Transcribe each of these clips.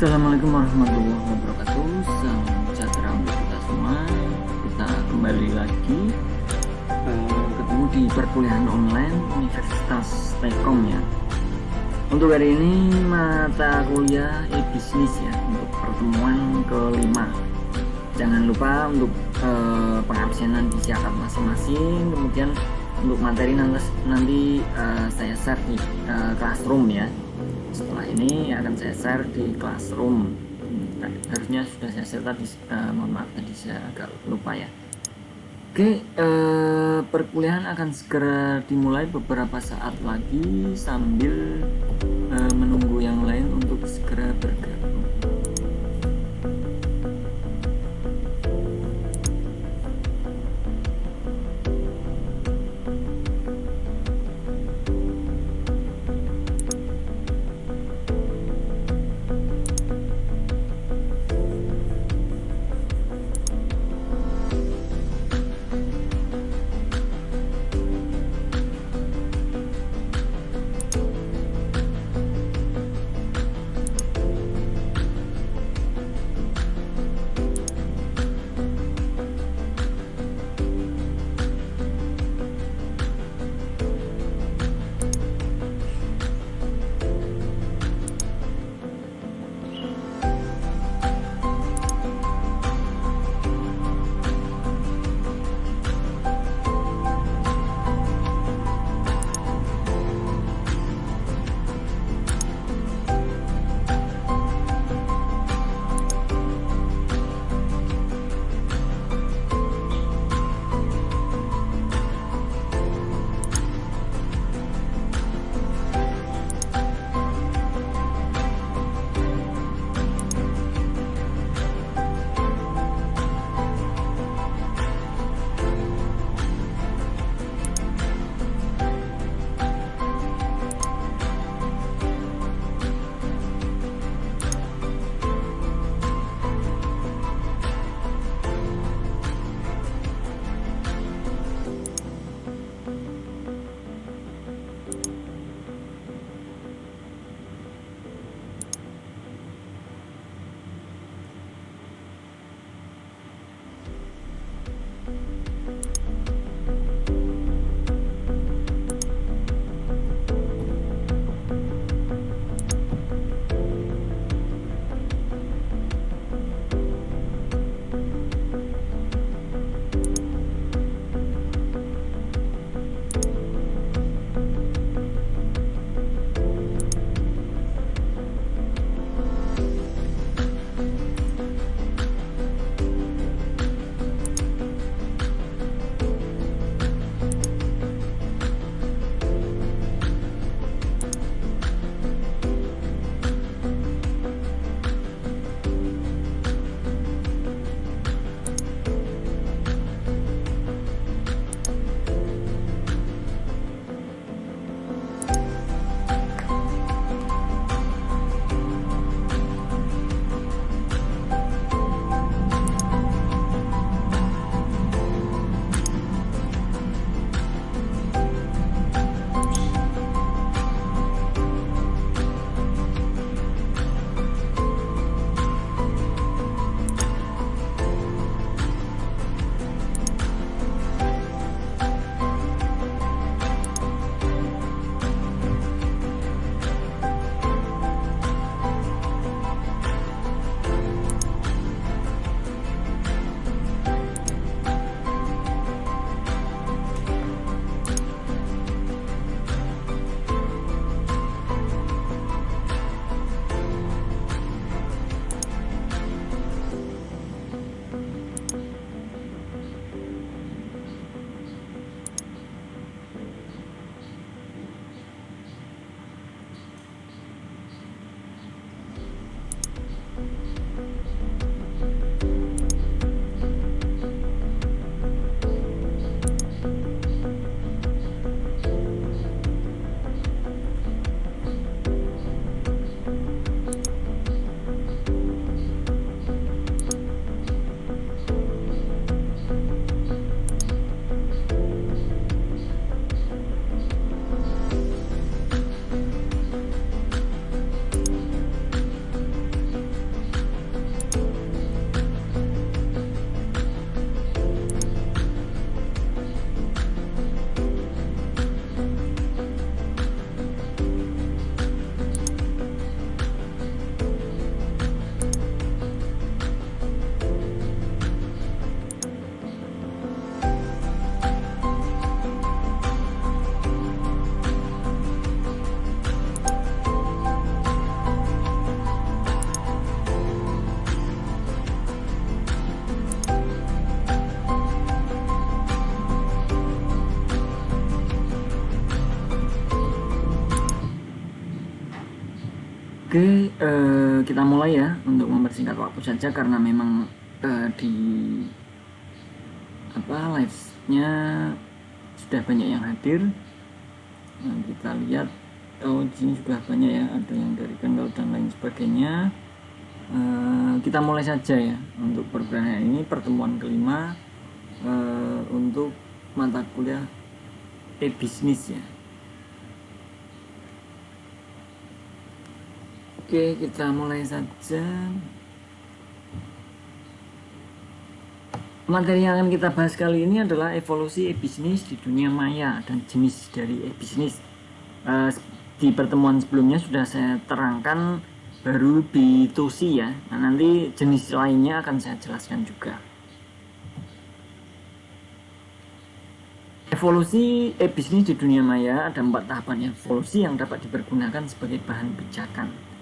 Assalamualaikum warahmatullahi wabarakatuh. Salam sejahtera untuk kita semua. Kita kembali lagi ketemu di perkuliahan online Universitas Telkom ya. Untuk hari ini mata kuliah e-bisnis ya, untuk pertemuan kelima. Jangan lupa untuk pengabsenan disiapkan masing-masing. Kemudian untuk materi nanti saya share di Classroom ya. Setelah ini akan saya share di Classroom. Harusnya sudah saya share tadi, mohon maaf tadi saya agak lupa ya. Oke, perkuliahan akan segera dimulai beberapa saat lagi sambil menunggu yang lain untuk segera bergabung. Oke, kita mulai ya untuk mempersingkat waktu saja karena memang di live-nya sudah banyak yang hadir. Nah, kita lihat, di sini sudah banyak ya, ada yang dari Bengal dan lain sebagainya. Kita mulai saja ya untuk perkuliahan ini, pertemuan kelima untuk mata kuliah e-bisnis ya. Oke, kita mulai saja. Materi yang akan kita bahas kali ini adalah evolusi e-bisnis di dunia maya dan jenis dari e-bisnis. Di pertemuan sebelumnya sudah saya terangkan baru B2C ya. Nah, nanti jenis lainnya akan saya jelaskan juga. Evolusi e-bisnis di dunia maya ada 4 tahapan evolusi yang dapat dipergunakan sebagai bahan pijakan.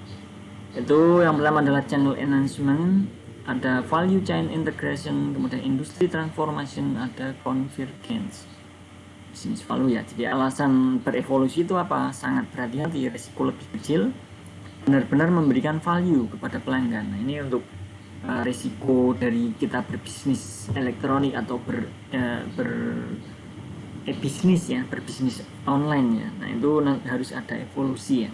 Itu yang pertama adalah channel enhancement, ada value chain integration, kemudian industry transformation, ada convergence. Bisnis value ya. Jadi alasan berevolusi itu apa? Sangat berhati-hati, risiko lebih kecil, benar-benar memberikan value kepada pelanggan. Nah, ini untuk risiko dari kita berbisnis elektronik atau berbisnis ya, berbisnis online ya. Nah, itu harus ada evolusi ya.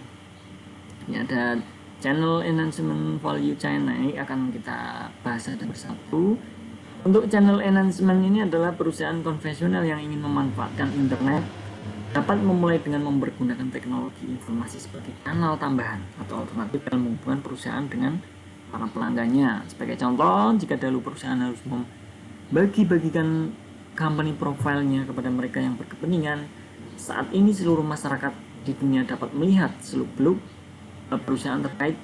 Ini ada channel enhancement, value chain. Nah, ini akan kita bahas satu persatu. Untuk channel enhancement ini adalah perusahaan konvensional yang ingin memanfaatkan internet dapat memulai dengan mempergunakan teknologi informasi sebagai kanal tambahan atau alternatif dalam hubungan perusahaan dengan para pelanggannya. Sebagai contoh, jika dahulu perusahaan harus membagi-bagikan company profile-nya kepada mereka yang berkepentingan, saat ini seluruh masyarakat di dunia dapat melihat seluk-beluk perusahaan terkait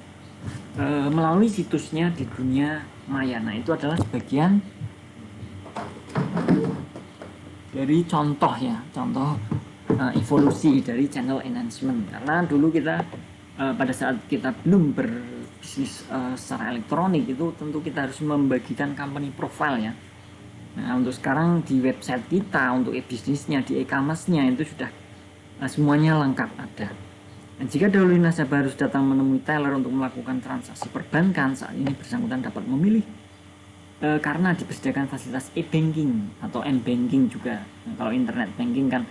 melalui situsnya di dunia maya. Nah, itu adalah sebagian dari contoh evolusi dari channel enhancement. Karena dulu kita pada saat kita belum berbisnis secara elektronik itu tentu kita harus membagikan company profile ya. Nah, untuk sekarang di website kita untuk e-bisnisnya, di e-commerce-nya itu sudah semuanya lengkap ada. Nah, jika dahulu nasabah harus datang menemui teller untuk melakukan transaksi perbankan, saat ini bersangkutan dapat memilih karena disediakan fasilitas e-banking atau m-banking juga. Nah, kalau internet banking kan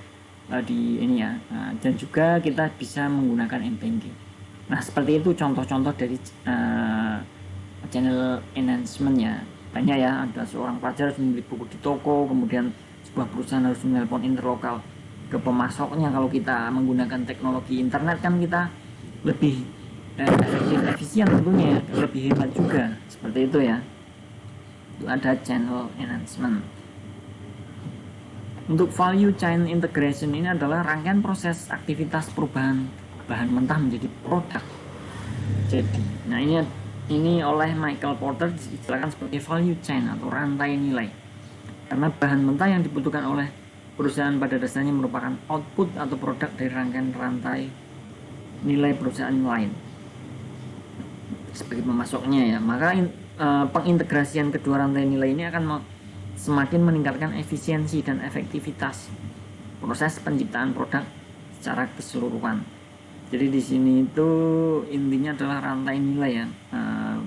di ini ya, dan juga kita bisa menggunakan m-banking. Nah, seperti itu contoh-contoh dari channel enhancement ya. Banyak ya, ada seorang pelajar harus membeli buku di toko, kemudian sebuah perusahaan harus menelpon interlokal ke pemasoknya. Kalau kita menggunakan teknologi internet kan kita lebih efisien tentunya ya, lebih hemat juga, seperti itu ya. Itu ada channel enhancement. Untuk value chain integration ini adalah rangkaian proses aktivitas perubahan bahan mentah menjadi produk. Jadi, nah ini oleh Michael Porter diistilahkan sebagai value chain atau rantai nilai. Karena bahan mentah yang dibutuhkan oleh perusahaan pada dasarnya merupakan output atau produk dari rangkaian rantai nilai perusahaan lain sebagai pemasoknya ya. Maka pengintegrasian kedua rantai nilai ini akan semakin meningkatkan efisiensi dan efektivitas proses penciptaan produk secara keseluruhan. Jadi di sini itu intinya adalah rantai nilai ya,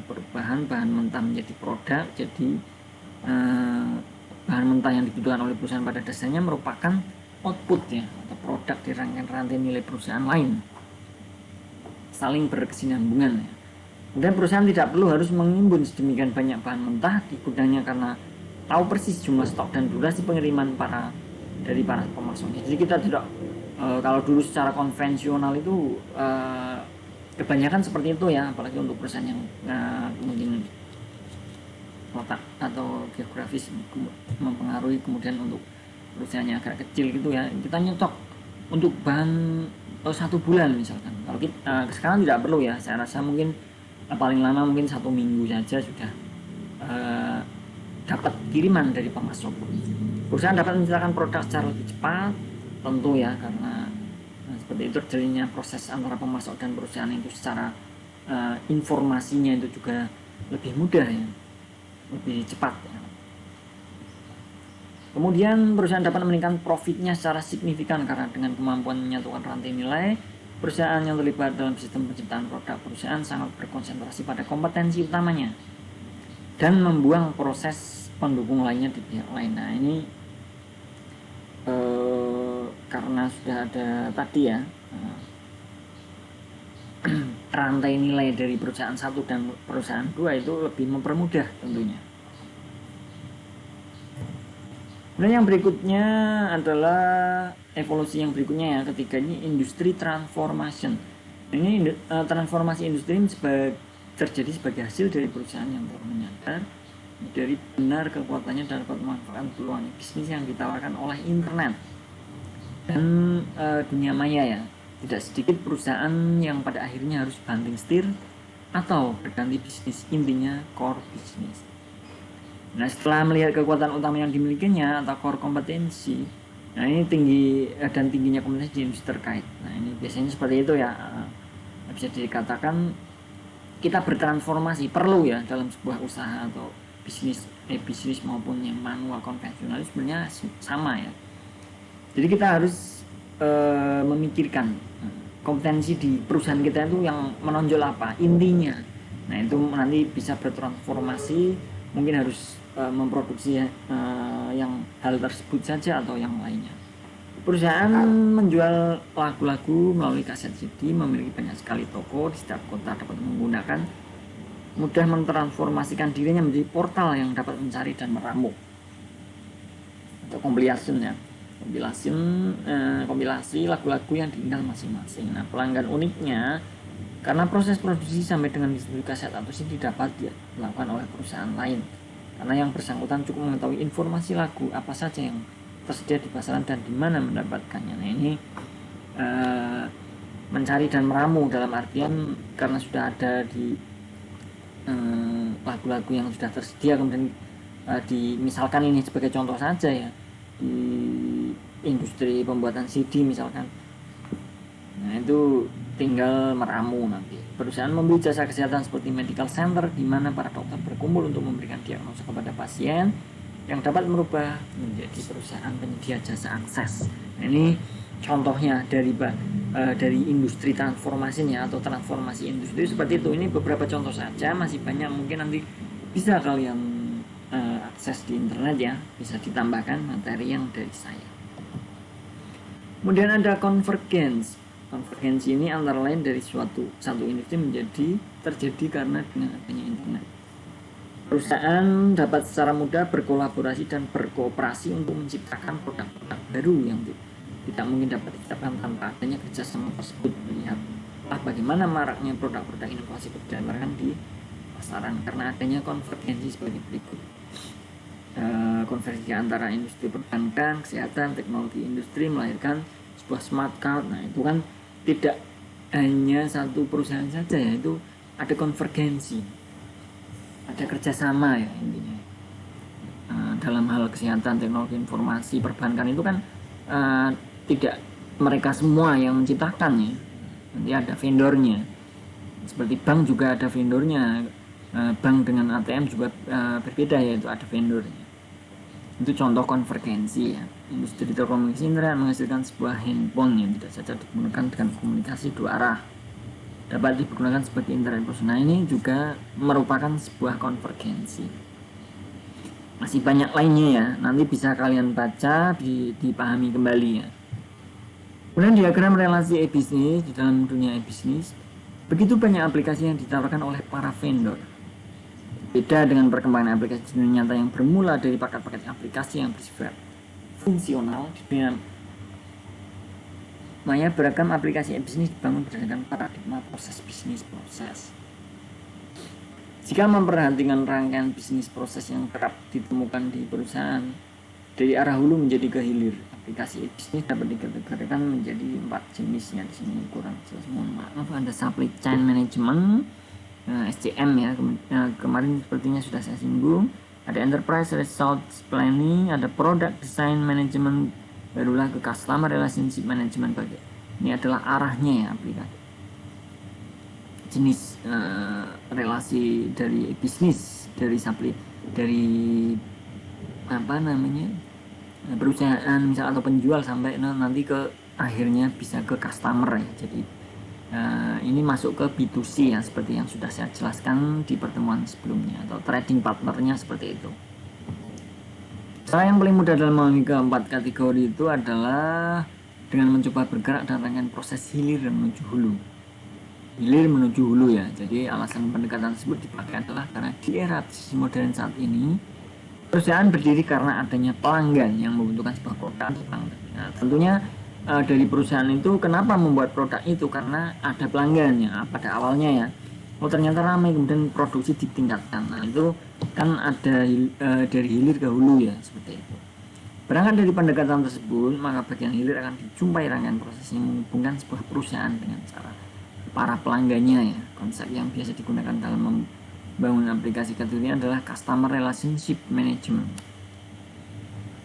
perubahan bahan mentah menjadi produk. Jadi bahan mentah yang dibutuhkan oleh perusahaan pada dasarnya merupakan output ya, atau produk di rangkaian rantai nilai perusahaan lain, saling berkesinambungan ya. Kemudian perusahaan tidak perlu harus mengimbun sedemikian banyak bahan mentah di gudangnya karena tahu persis jumlah stok dan durasi pengiriman dari para pemasoknya. Jadi kita tidak kalau dulu secara konvensional itu kebanyakan seperti itu ya, apalagi untuk perusahaan yang mungkin letak atau geografis mempengaruhi, kemudian untuk perusahaannya agak kecil gitu ya, kita nyetok untuk bahan 1 bulan misalkan. Kalau kita sekarang tidak perlu ya, saya rasa mungkin paling lama mungkin 1 minggu saja sudah dapat kiriman dari pemasok. Perusahaan dapat menciptakan produk secara lebih cepat tentu ya, karena seperti itu terjadinya proses antara pemasok dan perusahaan itu secara informasinya itu juga lebih mudah ya, lebih cepat ya. Kemudian perusahaan dapat meningkatkan profitnya secara signifikan karena dengan kemampuan menyatukan rantai nilai, Perusahaan yang terlibat dalam sistem penciptaan produk perusahaan sangat berkonsentrasi pada kompetensi utamanya dan membuang proses pendukung lainnya di pihak lain. Nah ini karena sudah ada tadi ya rantai nilai dari perusahaan satu dan perusahaan dua itu lebih mempermudah tentunya. Kemudian yang berikutnya adalah evolusi yang berikutnya ya, ketiga ini industri transformation. Ini transformasi industri terjadi sebagai hasil dari perusahaan yang baru menyadar dari benar kekuatannya dan dapat memanfaatkan peluang bisnis yang ditawarkan oleh internet dan dunia maya ya. Tidak sedikit perusahaan yang pada akhirnya harus banting setir atau berganti bisnis, intinya core bisnis. Nah setelah melihat kekuatan utama yang dimilikinya atau core kompetensi, nah ini tingginya kompetensi di industri terkait. Nah ini biasanya seperti itu ya, bisa dikatakan kita bertransformasi perlu ya dalam sebuah usaha atau bisnis maupun yang manual konvensional sebenarnya sama ya. Jadi kita harus memikirkan kompetensi di perusahaan kita itu yang menonjol apa intinya. Nah itu nanti bisa bertransformasi, mungkin harus memproduksi yang hal tersebut saja atau yang lainnya. Perusahaan menjual lagu-lagu melalui kaset CD, memiliki banyak sekali toko di setiap kota, dapat mudah mentransformasikan dirinya menjadi portal yang dapat mencari dan meramu atau compilation ya. Kompilasi lagu-lagu yang ditinggal masing-masing. Nah pelanggan uniknya karena proses produksi sampai dengan distribusi kaset atau CD dapat dilakukan oleh perusahaan lain, karena yang bersangkutan cukup mengetahui informasi lagu apa saja yang tersedia di pasaran dan di mana mendapatkannya. Nah ini mencari dan meramu dalam artian karena sudah ada di lagu-lagu yang sudah tersedia, kemudian misalkan ini sebagai contoh saja ya, di industri pembuatan CD misalkan. Nah itu tinggal meramu nanti. Perusahaan membeli jasa kesehatan seperti medical center di mana para dokter berkumpul untuk memberikan diagnosa kepada pasien yang dapat merubah menjadi perusahaan penyedia jasa akses. Nah, ini contohnya dari industri transformasinya atau transformasi industri seperti itu. Ini beberapa contoh saja, masih banyak mungkin nanti bisa kalian akses di internet ya, bisa ditambahkan materi yang dari saya. Kemudian ada konvergensi. Konvergensi ini antara lain dari satu industri terjadi karena dengan adanya internet. Perusahaan dapat secara mudah berkolaborasi dan berkooperasi untuk menciptakan produk-produk baru yang tidak mungkin dapat diciptakan tanpa adanya kerjasama tersebut. Lihatlah bagaimana maraknya produk-produk inovasi berdasarkan di pasaran karena adanya konvergensi sebagai berikut. Konversi antara industri perbankan, kesehatan, teknologi industri melahirkan sebuah smart card. Nah itu kan tidak hanya satu perusahaan saja ya, itu ada konvergensi, ada kerjasama ya intinya. Dalam hal kesehatan, teknologi informasi, perbankan itu kan tidak mereka semua yang menciptakan ya, nanti ada vendornya. Seperti bank juga ada vendornya, bank dengan ATM juga berbeda ya, itu ada vendornya. Itu contoh konvergensi ya. Industri telekomunikasi internet menghasilkan sebuah handphone yang tidak saja digunakan dengan komunikasi dua arah, dapat digunakan sebagai internet personal. Ini juga merupakan sebuah konvergensi. Masih banyak lainnya ya, nanti bisa kalian baca, dipahami kembali ya. Kemudian diagram relasi e-bisnis. Di dalam dunia e-bisnis begitu banyak aplikasi yang ditawarkan oleh para vendor. Beda dengan perkembangan aplikasi dunia nyata yang bermula dari paket-paket aplikasi yang bersifat fungsional. Di dunia maya beragam aplikasi e-bisnis dibangun berdasarkan paradigma proses. Jika memperhatikan rangkaian bisnis proses yang kerap ditemukan di perusahaan dari arah hulu menjadi ke hilir, aplikasi e-bisnis dapat dikategorikan menjadi 4 jenisnya. Di sini kurang jelas, mohon maaf. Ada supply chain management, SCM ya, kemarin sepertinya sudah saya singgung. Ada enterprise results planning, ada product design management, barulah ke customer relationship management. Ini adalah arahnya ya aplikasi. Jenis relasi dari bisnis, dari perusahaan misal atau penjual sampai nanti ke akhirnya bisa ke customer ya. Jadi Ini masuk ke B2C ya, seperti yang sudah saya jelaskan di pertemuan sebelumnya, atau trading partnernya seperti itu. Cara yang paling mudah dalam memahami keempat kategori itu adalah dengan mencoba bergerak dan rangkaian proses hilir dan menuju hulu. Hilir menuju hulu ya. Jadi alasan pendekatan tersebut dipakai adalah karena di era bisnis modern saat ini, perusahaan berdiri karena adanya pelanggan yang membutuhkan sebuah produk. Nah, tentunya dari perusahaan itu kenapa membuat produk itu, karena ada pelanggannya pada awalnya ya. Oh ternyata ramai, kemudian produksi ditingkatkan. Nah itu kan ada dari hilir ke hulu ya, seperti itu. Berangkat dari pendekatan tersebut, maka bagian hilir akan dijumpai rangkaian proses yang menghubungkan sebuah perusahaan dengan cara para pelanggannya ya. Konsep yang biasa digunakan dalam membangun aplikasi kategori adalah Customer Relationship Management.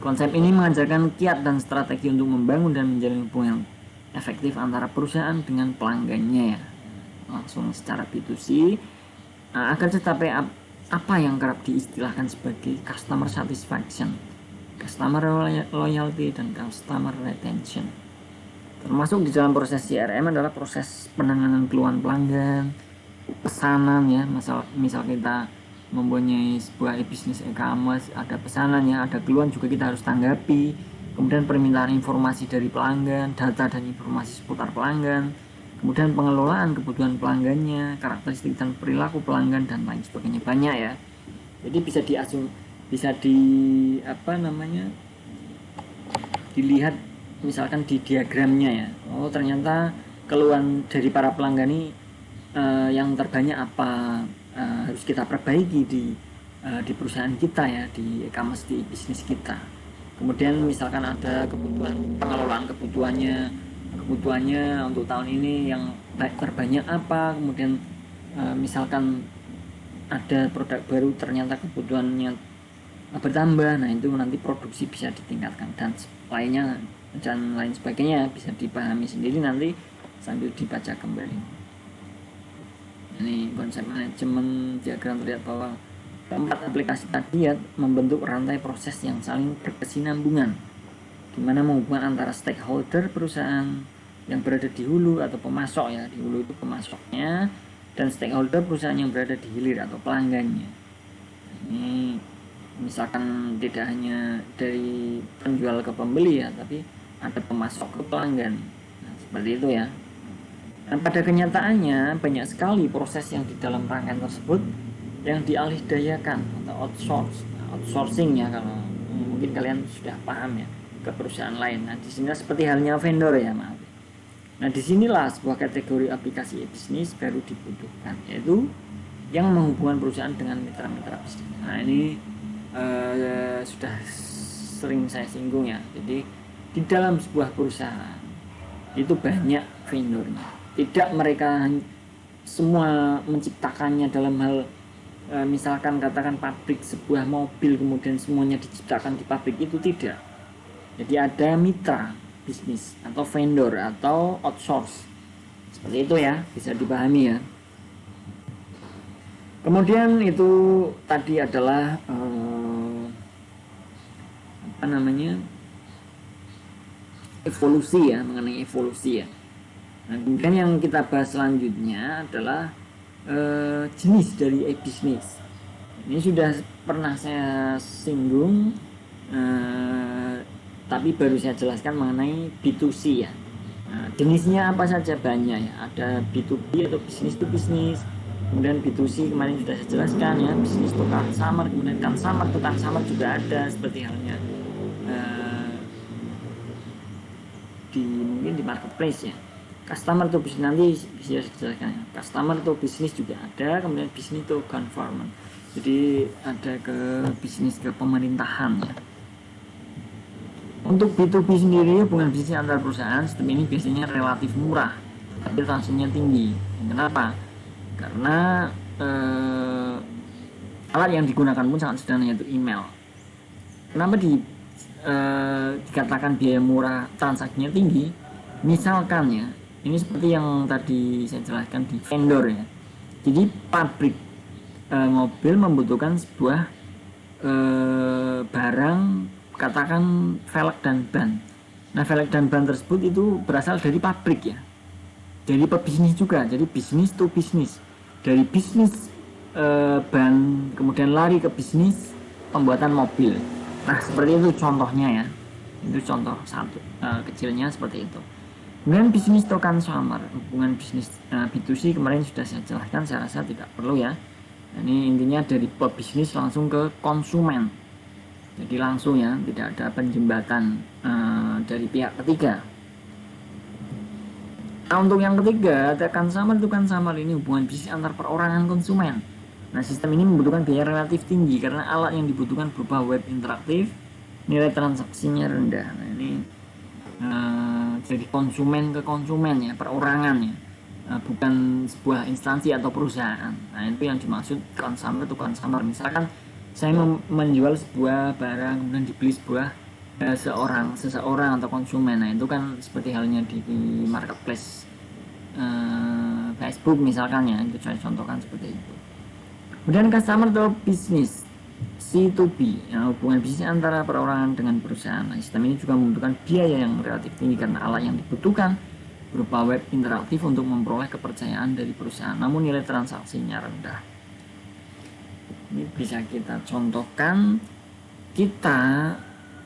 Konsep ini mengajarkan kiat dan strategi untuk membangun dan menjalin hubungan efektif antara perusahaan dengan pelanggannya ya, langsung secara B2C, agar tercapai apa yang kerap diistilahkan sebagai customer satisfaction, customer loyalty, dan customer retention. Termasuk di dalam proses CRM adalah proses penanganan keluhan pelanggan, pesanan ya, misal kita mempunyai sebuah bisnis e-commerce, ada pesanan ya, ada keluhan juga kita harus tanggapi. Kemudian permintaan informasi dari pelanggan, data dan informasi seputar pelanggan, kemudian pengelolaan kebutuhan pelanggannya, karakteristik dan perilaku pelanggan, dan lain sebagainya, banyak ya. Jadi bisa dilihat misalkan di diagramnya ya. Oh ternyata keluhan dari para pelanggan ini yang terbanyak apa, harus kita perbaiki di perusahaan kita ya, di e-commerce, di bisnis kita. Kemudian misalkan ada kebutuhan, pengelolaan kebutuhannya untuk tahun ini yang terbanyak apa, kemudian misalkan ada produk baru ternyata kebutuhannya bertambah, nah itu nanti produksi bisa ditingkatkan dan lainnya dan lain sebagainya, bisa dipahami sendiri nanti sambil dibaca kembali. Ini konsep manajemen diagram terlihat bahwa keempat aplikasi tadi ya membentuk rantai proses yang saling berkesinambungan, di mana menghubungkan antara stakeholder perusahaan yang berada di hulu atau pemasok ya, di hulu itu pemasoknya, dan stakeholder perusahaan yang berada di hilir atau pelanggannya. Ini misalkan tidak hanya dari penjual ke pembeli ya, tapi ada pemasok ke pelanggan. Nah, seperti itu ya. Dan pada kenyataannya banyak sekali proses yang di dalam rangkaian tersebut yang dialihdayakan atau outsourcing ya, kalau mungkin kalian sudah paham ya, ke perusahaan lain. Nah, di sini seperti halnya vendor ya, maaf. Nah, disinilah sebuah kategori aplikasi bisnis baru dibutuhkan, yaitu yang menghubungkan perusahaan dengan mitra-mitra bisnis. Nah, ini sudah sering saya singgung ya. Jadi di dalam sebuah perusahaan itu banyak vendornya. Tidak mereka semua menciptakannya dalam hal misalkan katakan pabrik sebuah mobil kemudian semuanya diciptakan di pabrik, itu tidak. Jadi ada mitra bisnis atau vendor atau outsource, seperti itu ya, bisa dipahami ya. Kemudian itu tadi adalah evolusi ya, mengenai evolusi ya. Nah, kemudian yang kita bahas selanjutnya adalah jenis dari e-bisnis. Ini sudah pernah saya singgung, tapi baru saya jelaskan mengenai B2C ya. Nah, jenisnya apa saja, banyak ya. Ada B2B atau bisnis to bisnis. Kemudian B2C kemarin sudah saya jelaskan ya, bisnis to customer. Kemudian customer to customer juga ada, seperti halnya mungkin di marketplace ya. Customer to bisnis nanti bisa dijelaskan ya. Customer to bisnis juga ada, kemudian bisnis to government. Jadi ada ke bisnis ke pemerintahan ya. Untuk B2B sendiri, hubungan bisnis antar perusahaan sistem ini biasanya relatif murah, tapi transaksinya tinggi. Kenapa? Karena alat yang digunakan pun sangat sederhana, yaitu email. Kenapa dikatakan biaya murah, transaksinya tinggi? Misalkan ya, ini seperti yang tadi saya jelaskan di vendor ya. Jadi pabrik mobil membutuhkan sebuah barang, katakan velg dan ban. Nah, velg dan ban tersebut itu berasal dari pabrik ya. dari pebisnis juga, jadi bisnis to bisnis, dari bisnis ban kemudian lari ke bisnis pembuatan mobil. Nah seperti itu contohnya ya, itu contoh satu kecilnya seperti itu. Kemudian bisnis to consumer, hubungan bisnis B2C kemarin sudah saya jelaskan, saya rasa tidak perlu ya. Ini intinya dari pebisnis langsung ke konsumen, jadi langsung ya, tidak ada penjembatan dari pihak ketiga. Nah untuk yang ketiga, ada consumer to consumer, ini hubungan bisnis antar perorangan konsumen. Nah sistem ini membutuhkan biaya relatif tinggi karena alat yang dibutuhkan berupa web interaktif, nilai transaksinya rendah. Nah ini jadi konsumen ke konsumen ya, perorangan ya, bukan sebuah instansi atau perusahaan. Nah itu yang dimaksud consumer to consumer. Misalkan saya menjual sebuah barang kemudian dibeli seseorang atau konsumen. Nah itu kan seperti halnya di marketplace Facebook misalkan ya, itu saya contohkan seperti itu. Kemudian customer to business, C2B, ya, hubungan bisnis antara perorangan dengan perusahaan. Nah, sistem ini juga membutuhkan biaya yang relatif tinggi karena alat yang dibutuhkan berupa web interaktif untuk memperoleh kepercayaan dari perusahaan, namun nilai transaksinya rendah. Ini bisa kita contohkan, kita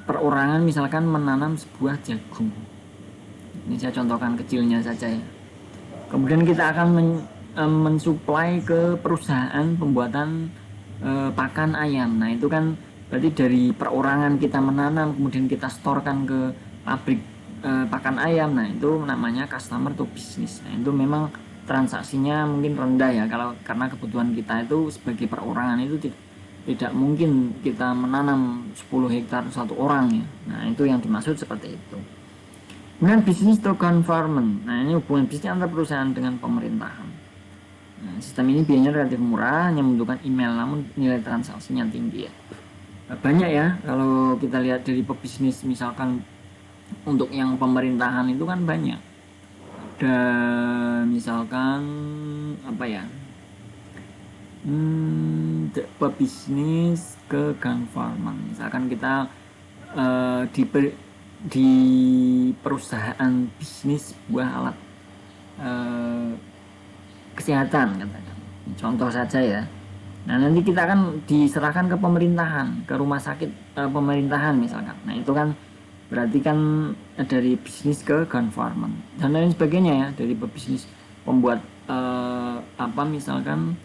perorangan misalkan menanam sebuah jagung. Ini saya contohkan kecilnya saja ya. Kemudian kita akan mensuplai ke perusahaan pembuatan pakan ayam. Nah itu kan berarti dari perorangan kita menanam kemudian kita storekan ke pabrik pakan ayam. Nah itu namanya customer to business. Nah itu memang transaksinya mungkin rendah ya, kalau karena kebutuhan kita itu sebagai perorangan itu tidak mungkin kita menanam 10 hektar satu orang ya. Nah itu yang dimaksud seperti itu. Kemudian bisnis to government. Nah ini hubungan bisnis antar perusahaan dengan pemerintahan. Nah, sistem ini biayanya relatif murah, hanya membutuhkan email, namun nilai transaksinya tinggi ya. Banyak ya kalau kita lihat dari pebisnis, misalkan untuk yang pemerintahan itu kan banyak. Ada misalkan apa ya, pebisnis ke government. Misalkan kita di perusahaan bisnis sebuah alat kesehatan katakan, contoh saja ya. Nah nanti kita akan diserahkan ke pemerintahan, ke rumah sakit pemerintahan misalkan. Nah itu kan berarti kan dari bisnis ke government dan lain sebagainya ya, dari bisnis pembuat misalkan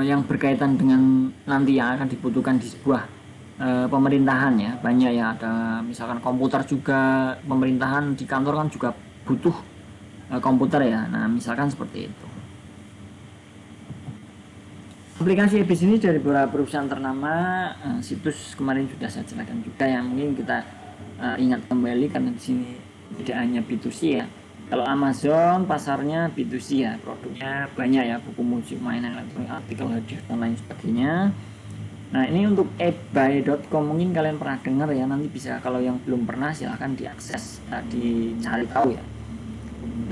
yang berkaitan dengan nanti yang akan dibutuhkan di sebuah pemerintahan ya, banyak ya, ada misalkan komputer juga, pemerintahan di kantor kan juga butuh komputer ya. Nah misalkan seperti itu. Aplikasi bisnis dari beberapa perusahaan ternama, situs kemarin sudah saya jelaskan juga yang mungkin kita ingat kembali karena di sini tidak hanya B2C ya. Kalau Amazon pasarnya B2C ya, produknya banyak ya, buku musik, mainan elektronik, artikel hadiah dan lain sebagainya. Nah ini untuk eBay.com mungkin kalian pernah dengar ya, nanti bisa kalau yang belum pernah silahkan diakses, dicari tahu ya.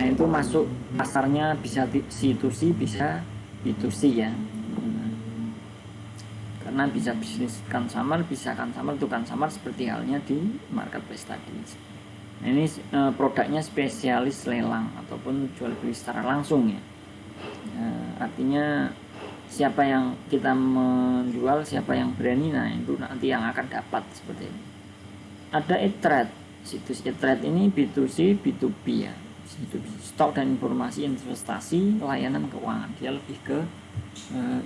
Nah itu masuk pasarnya bisa C2C bisa B2C ya, karena bisa bisnis consumer, bisa consumer to consumer seperti halnya di marketplace tadi. Nah ini produknya spesialis lelang ataupun jual beli secara langsung ya. Artinya siapa yang kita menjual, siapa yang berani, nah itu nanti yang akan dapat seperti ini. Ada e-trade, situs e-trade ini B2C, B2B ya, stok dan informasi investasi, layanan keuangan. Dia lebih ke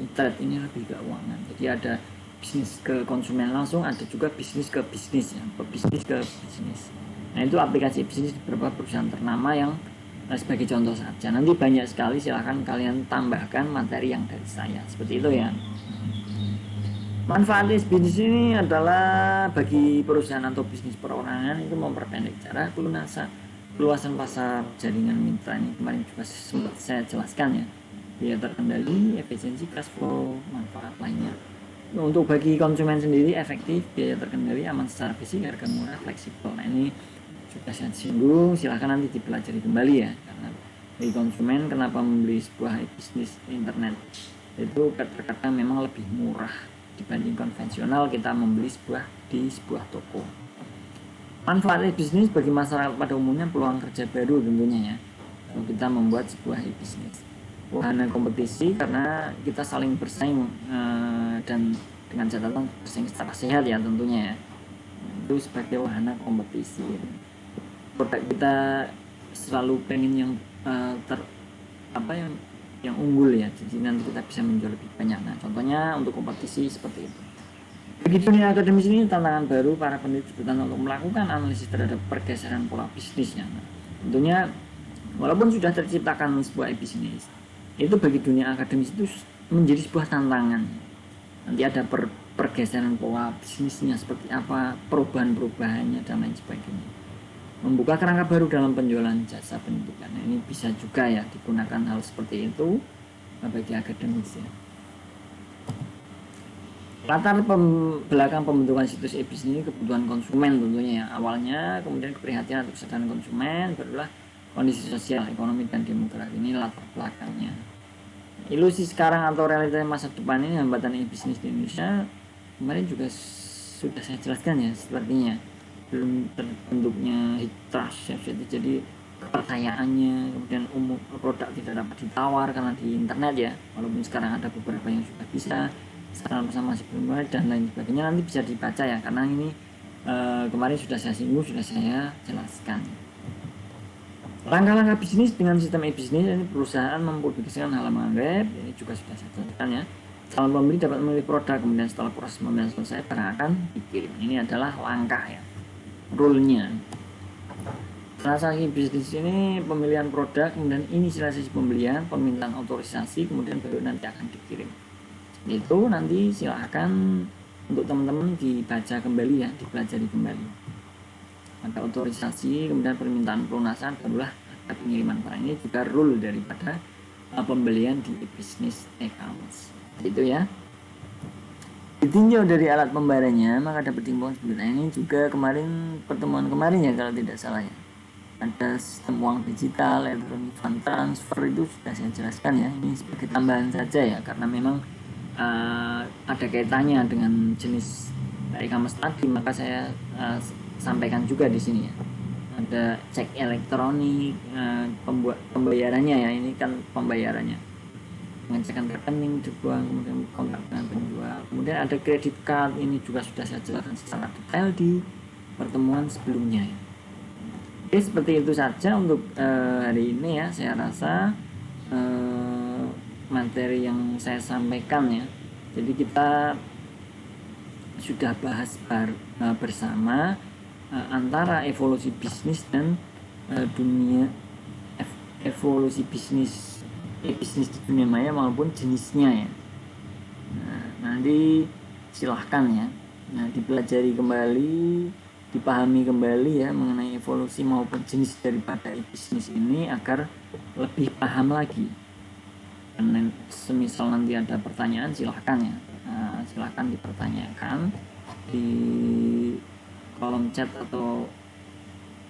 e-trade ini lebih ke keuangan. Jadi ada bisnis ke konsumen langsung, ada juga bisnis ke bisnis ya, bisnis ke bisnis. Nah itu aplikasi bisnis di beberapa perusahaan ternama yang sebagai contoh saja. Nanti banyak sekali, silahkan kalian tambahkan materi yang dari saya seperti itu ya. Manfaat bisnis ini adalah bagi perusahaan atau bisnis perorangan itu memperpendek cara luasan pasar, jaringan mitra. Ini kemarin juga sempat saya jelaskan ya, biaya terkendali, efisiensi, cash flow, manfaat lainnya. Untuk bagi konsumen sendiri efektif, biaya terkendali, aman secara fisik, harga murah, fleksibel. Nah ini sudah saya singgung, silahkan nanti dipelajari kembali ya. Karena bagi konsumen kenapa membeli sebuah bisnis internet itu terkadang memang lebih murah dibanding konvensional kita membeli di sebuah toko. Manfaat bisnis bagi masyarakat pada umumnya peluang kerja baru tentunya ya. kalau kita membuat sebuah bisnis. Wahana kompetisi karena kita saling bersaing dan dengan catatan bersaing secara sehat ya tentunya ya. Itu sebagai wahana kompetisi. Produk kita selalu pengen yang yang unggul ya, jadi nanti kita bisa menjual lebih banyak. Nah, contohnya untuk kompetisi seperti itu. Bagi dunia akademis ini tantangan baru para peneliti bertanya untuk melakukan analisis terhadap pergeseran pola bisnisnya. Nah, tentunya walaupun sudah terciptakan sebuah bisnis, itu bagi dunia akademis itu menjadi sebuah tantangan. Nanti ada pergeseran pola bisnisnya seperti apa, perubahan-perubahannya dan lain sebagainya. Membuka kerangka baru dalam penjualan jasa pendidikan. Nah, ini bisa juga ya digunakan hal seperti itu bagi akademis ya. Latar belakang pembentukan situs e-bisnis ini kebutuhan konsumen tentunya ya. Awalnya, kemudian keprihatinan atau kesadaran konsumen, barulah kondisi sosial, ekonomi, dan demografi. Ini latar belakangnya. Ilusi sekarang atau realita masa depan ini hambatan e-bisnis di Indonesia kemarin juga sudah saya jelaskan ya, sepertinya belum terbentuknya trust ya, jadi kepercayaannya, kemudian umum produk tidak dapat ditawar karena di internet ya, walaupun sekarang ada beberapa yang sudah bisa, sekarang masih belum ada dan lain sebagainya. Nanti bisa dibaca ya, karena ini kemarin sudah saya singgung, sudah saya jelaskan. Langkah-langkah bisnis dengan sistem e-bisnis, ini perusahaan mempublikasikan halaman web, ini juga sudah saya jelaskan ya. Calon pembeli dapat memilih produk, kemudian setelah proses pembelian selesai barang akan dikirim. Ini adalah langkah ya, rule-nya. Transaksi bisnis ini pemilihan produk, kemudian inisialisasi pembelian, permintaan otorisasi, kemudian baru nanti akan dikirim. Itu nanti silahkan untuk teman-teman dibaca kembali ya, dipelajari kembali. Ada otorisasi, kemudian permintaan pelunasan, barulah ada pengiriman barang. Ini juga rule daripada pembelian di bisnis e-commerce. Itu ya. Ditinjau dari alat pembayarannya, maka dapat diimbang sebenarnya ini juga kemarin pertemuan kemarin ya kalau tidak salah ya. Ada sistem uang digital, elektronik fund transfer, itu sudah saya jelaskan ya. Ini sebagai tambahan saja ya, karena memang ada kaitannya dengan jenis e-commerce tadi, maka saya sampaikan juga di sini ya. Ada cek elektronik, pembayarannya ya, ini kan pembayarannya, pengecekan rekening dibuang, kemudian kontak dengan penjual, kemudian ada kredit card, ini juga sudah saya jelaskan secara detail di pertemuan sebelumnya ya. Oke, seperti itu saja untuk hari ini ya. Saya rasa materi yang saya sampaikan ya, jadi kita sudah bahas bersama antara evolusi bisnis dan dunia evolusi bisnis di dunia maya maupun jenisnya ya. Nah, nanti silahkan ya, dipelajari kembali, dipahami kembali ya mengenai evolusi maupun jenis daripada bisnis ini agar lebih paham lagi. Dan semisal nanti ada pertanyaan silahkan ya, silahkan dipertanyakan di kolom chat atau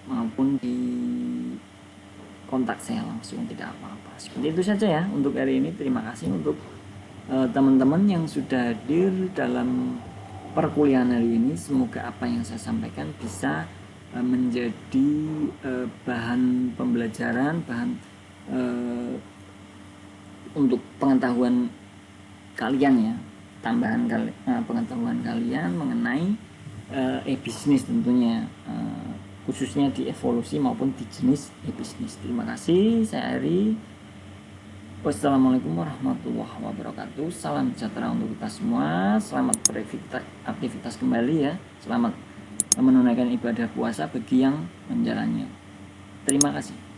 maupun di kontak saya langsung, tidak apa-apa. Seperti itu saja ya untuk hari ini. Terima kasih untuk teman-teman yang sudah hadir dalam perkuliahan hari ini. Semoga apa yang saya sampaikan bisa menjadi bahan pembelajaran, bahan untuk pengetahuan kalian ya, tambahan pengetahuan kalian mengenai e-bisnis tentunya, khususnya di evolusi maupun di jenis e-bisnis. Terima kasih, saya Ari. Wassalamualaikum warahmatullahi wabarakatuh. Salam sejahtera untuk kita semua. Selamat beraktivitas kembali ya. Selamat menunaikan ibadah puasa bagi yang menjalannya. Terima kasih.